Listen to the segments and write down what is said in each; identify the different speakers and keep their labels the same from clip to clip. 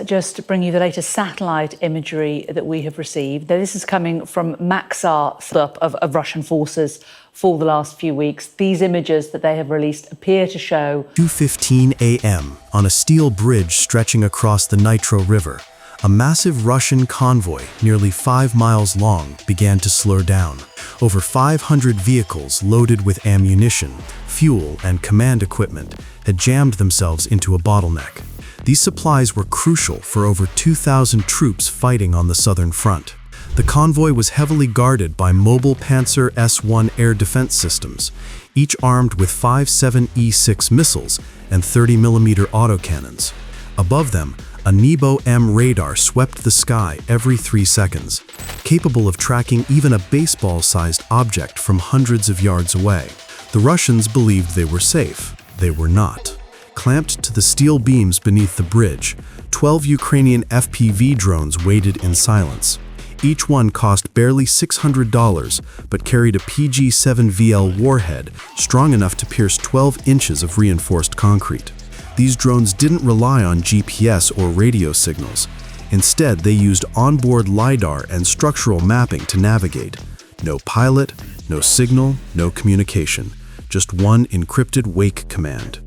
Speaker 1: just bring you the latest satellite imagery that we have received. Now, this is coming from Maxar of Russian forces for the last few weeks. These images that they have released appear to show
Speaker 2: 2:15 a.m. on a steel bridge stretching across the Dnipro River. A massive Russian convoy, nearly 5 miles long, began to slow down. Over 500 vehicles loaded with ammunition, fuel, and command equipment had jammed themselves into a bottleneck. These supplies were crucial for over 2,000 troops fighting on the southern front. The convoy was heavily guarded by mobile Panzer S-1 air defense systems, each armed with 5.7E6 missiles and 30mm autocannons. Above them, a Nebo-M radar swept the sky every 3 seconds, capable of tracking even a baseball-sized object from hundreds of yards away. The Russians believed they were safe. They were not. Clamped to the steel beams beneath the bridge, 12 Ukrainian FPV drones waited in silence. Each one cost barely $600, but carried a PG-7VL warhead strong enough to pierce 12 inches of reinforced concrete. These drones didn't rely on GPS or radio signals. Instead, they used onboard LiDAR and structural mapping to navigate. No pilot, no signal, no communication. Just one encrypted wake command.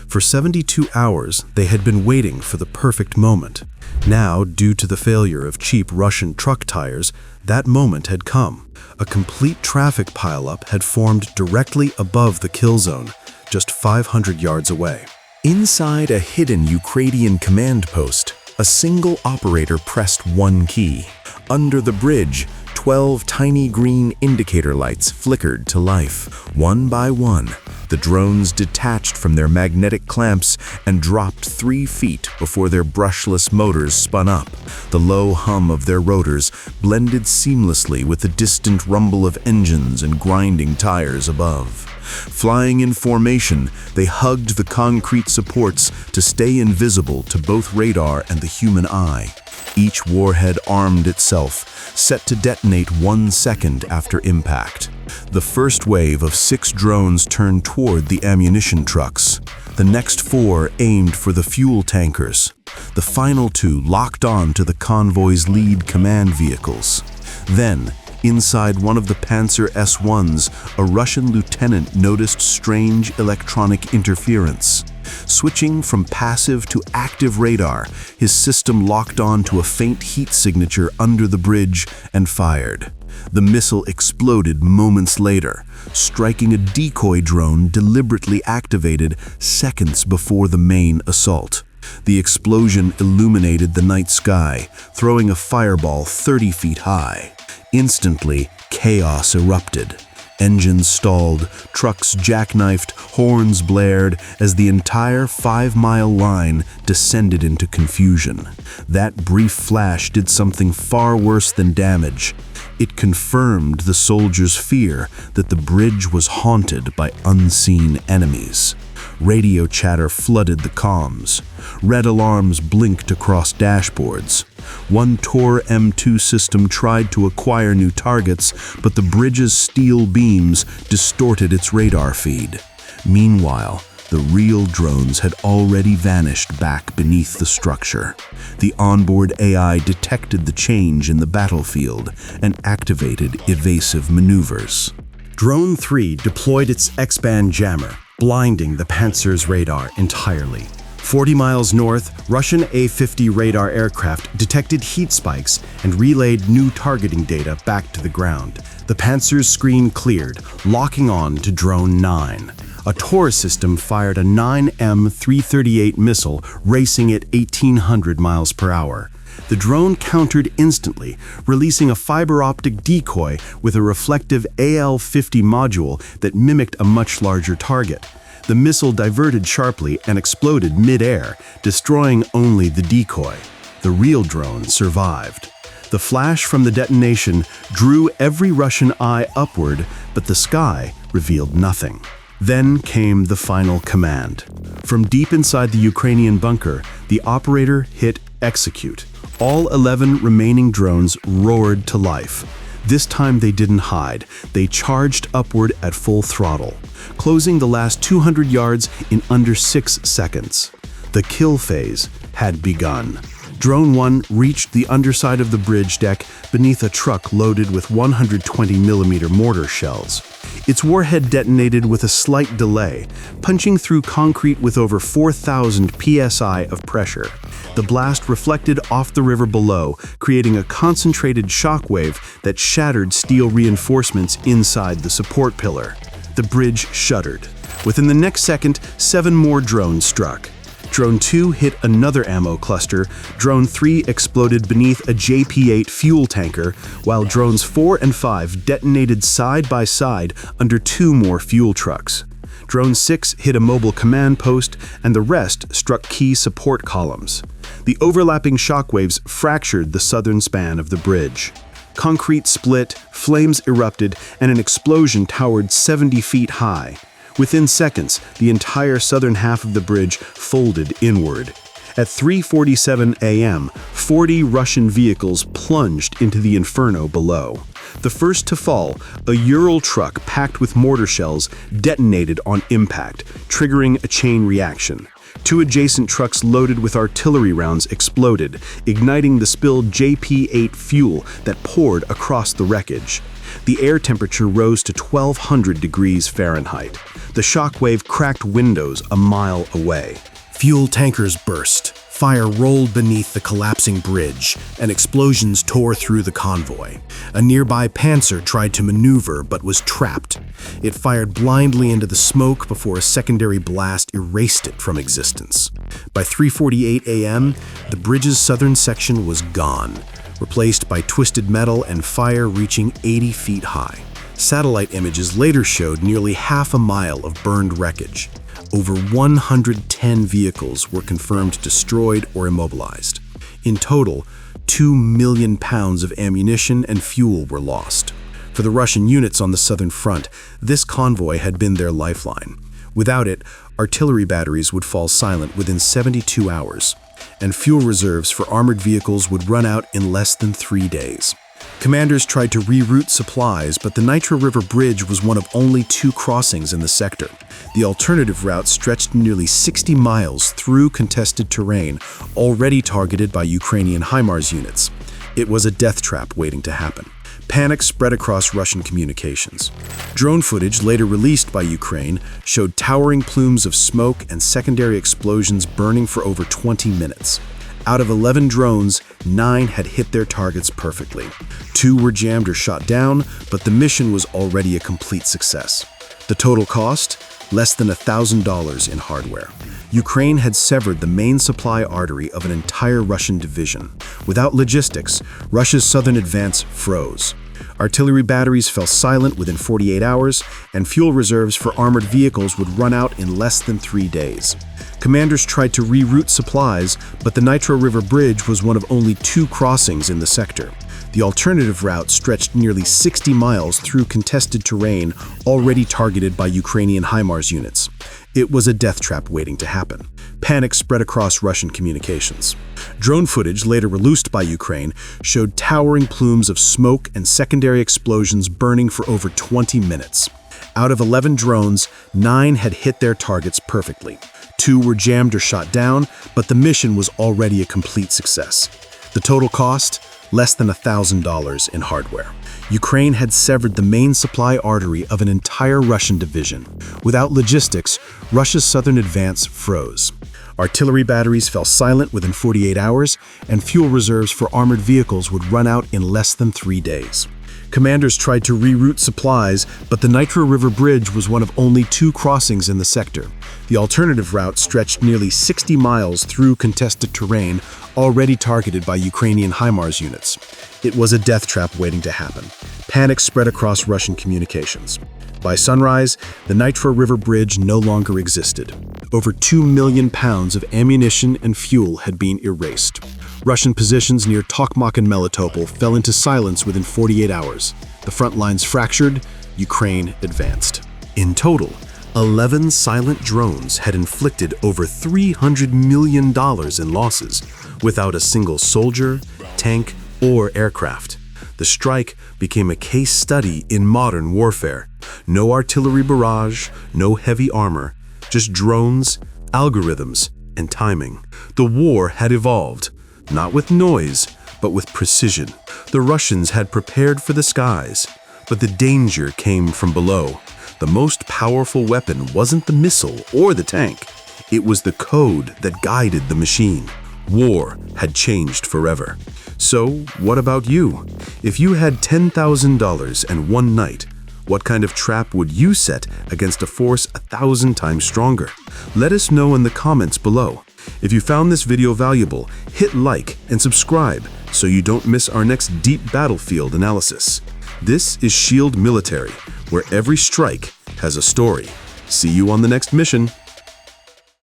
Speaker 2: For 72 hours, they had been waiting for the perfect moment. Now, due to the failure of cheap Russian truck tires, that moment had come. A complete traffic pileup had formed directly above the kill zone, just 500 yards away. Inside a hidden Ukrainian command post, a single operator pressed one key. Under the bridge, 12 tiny green indicator lights flickered to life. One by one, the drones detached from their magnetic clamps and dropped 3 feet before their brushless motors spun up. The low hum of their rotors blended seamlessly with the distant rumble of engines and grinding tires above. Flying in formation, they hugged the concrete supports to stay invisible to both radar and the human eye. Each warhead armed itself, set to detonate 1 second after impact. The first wave of 6 drones turned toward the ammunition trucks. The next 4 aimed for the fuel tankers. The final 2 locked on to the convoy's lead command vehicles. Then, inside one of the Panzer S-1s, a Russian lieutenant noticed strange electronic interference. Switching from passive to active radar, his system locked on to a faint heat signature under the bridge and fired. The missile exploded moments later, striking a decoy drone deliberately activated seconds before the main assault. The explosion illuminated the night sky, throwing a fireball 30 feet high. Instantly, chaos erupted. Engines stalled, trucks jackknifed, horns blared as the entire 5-mile line descended into confusion. That brief flash did something far worse than damage. It confirmed the soldiers' fear that the bridge was haunted by unseen enemies. Radio chatter flooded the comms. Red alarms blinked across dashboards. One Tor M2 system tried to acquire new targets, but the bridge's steel beams distorted its radar feed. Meanwhile, the real drones had already vanished back beneath the structure. The onboard AI detected the change in the battlefield and activated evasive maneuvers. Drone 3 deployed its X-band jammer, blinding the Panzer's radar entirely. 40 miles north, Russian A-50 radar aircraft detected heat spikes and relayed new targeting data back to the ground. The Panzer's screen cleared, locking on to Drone 9. A Tor system fired a 9M338 missile, racing at 1,800 miles per hour. The drone countered instantly, releasing a fiber optic decoy with a reflective AL-50 module that mimicked a much larger target. The missile diverted sharply and exploded mid-air, destroying only the decoy. The real drone survived. The flash from the detonation drew every Russian eye upward, but the sky revealed nothing. Then came the final command. From deep inside the Ukrainian bunker, the operator hit execute. All 11 remaining drones roared to life. This time they didn't hide. They charged upward at full throttle, closing the last 200 yards in under 6 seconds. The kill phase had begun. Drone 1 reached the underside of the bridge deck beneath a truck loaded with 120mm mortar shells. Its warhead detonated with a slight delay, punching through concrete with over 4,000 psi of pressure. The blast reflected off the river below, creating a concentrated shockwave that shattered steel reinforcements inside the support pillar. The bridge shuddered. Within the next second, 7 more drones struck. Drone 2 hit another ammo cluster, Drone 3 exploded beneath a JP-8 fuel tanker, while Drones 4 and 5 detonated side by side under 2 more fuel trucks. Drone 6 hit a mobile command post, and the rest struck key support columns. The overlapping shockwaves fractured the southern span of the bridge. Concrete split, flames erupted, and an explosion towered 70 feet high. Within seconds, the entire southern half of the bridge folded inward. At 3:47 a.m., 40 Russian vehicles plunged into the inferno below. The first to fall, a Ural truck packed with mortar shells, detonated on impact, triggering a chain reaction. 2 adjacent trucks loaded with artillery rounds exploded, igniting the spilled JP-8 fuel that poured across the wreckage. The air temperature rose to 1,200 degrees Fahrenheit. The shockwave cracked windows a mile away. Fuel tankers burst. Fire rolled beneath the collapsing bridge, and explosions tore through the convoy. A nearby Panzer tried to maneuver but was trapped. It fired blindly into the smoke before a secondary blast erased it from existence. By 3:48 a.m., the bridge's southern section was gone, replaced by twisted metal and fire reaching 80 feet high. Satellite images later showed nearly half a mile of burned wreckage. Over 110 vehicles were confirmed destroyed or immobilized. In total, 2 million pounds of ammunition and fuel were lost. For the Russian units on the southern front, this convoy had been their lifeline. Without it, artillery batteries would fall silent within 72 hours, and fuel reserves for armored vehicles would run out in less than 3 days. Commanders tried to reroute supplies, but the Nitro River Bridge was one of only 2 crossings in the sector. The alternative route stretched nearly 60 miles through contested terrain, already targeted by Ukrainian HIMARS units. It was a death trap waiting to happen. Panic spread across Russian communications. Drone footage later released by Ukraine showed towering plumes of smoke and secondary explosions burning for over 20 minutes. Out of 11 drones, 9 had hit their targets perfectly. 2 were jammed or shot down, but the mission was already a complete success. The total cost? Less than $1,000 in hardware. Ukraine had severed the main supply artery of an entire Russian division. Without logistics, Russia's southern advance froze. Artillery batteries fell silent within 48 hours, and fuel reserves for armored vehicles would run out in less than 3 days. Commanders tried to reroute supplies, but the Nitro River Bridge was one of only 2 crossings in the sector. The alternative route stretched nearly 60 miles through contested terrain already targeted by Ukrainian HIMARS units. It was a death trap waiting to happen. Panic spread across Russian communications. Drone footage later released by Ukraine showed towering plumes of smoke and secondary explosions burning for over 20 minutes. Out of 11 drones, 9 had hit their targets perfectly. 2 were jammed or shot down, but the mission was already a complete success. The total cost? Less than $1,000 in hardware. Ukraine had severed the main supply artery of an entire Russian division. Without logistics, Russia's southern advance froze. Artillery batteries fell silent within 48 hours, and fuel reserves for armored vehicles would run out in less than 3 days. Commanders tried to reroute supplies, but the Nitro River Bridge was one of only 2 crossings in the sector. The alternative route stretched nearly 60 miles through contested terrain already targeted by Ukrainian HIMARS units. It was a death trap waiting to happen. Panic spread across Russian communications. By sunrise, the Nitro River Bridge no longer existed. Over 2 million pounds of ammunition and fuel had been erased. Russian positions near Tokmak and Melitopol fell into silence within 48 hours. The front lines fractured, Ukraine advanced. In total, 11 silent drones had inflicted over $300 million in losses, without a single soldier, tank, or aircraft. The strike became a case study in modern warfare. No artillery barrage, no heavy armor, just drones, algorithms, and timing. The war had evolved. not with noise, but with precision. The Russians had prepared for the skies, but the danger came from below. The most powerful weapon wasn't the missile or the tank. It was the code that guided the machine. War had changed forever. So, what about you? If you had $10,000 and one night, what kind of trap would you set against a force 1,000 times stronger? Let us know in the comments below. If you found this video valuable, hit like and subscribe so you don't miss our next deep battlefield analysis. This is Shield Military, where every strike has a story. See you on the next mission.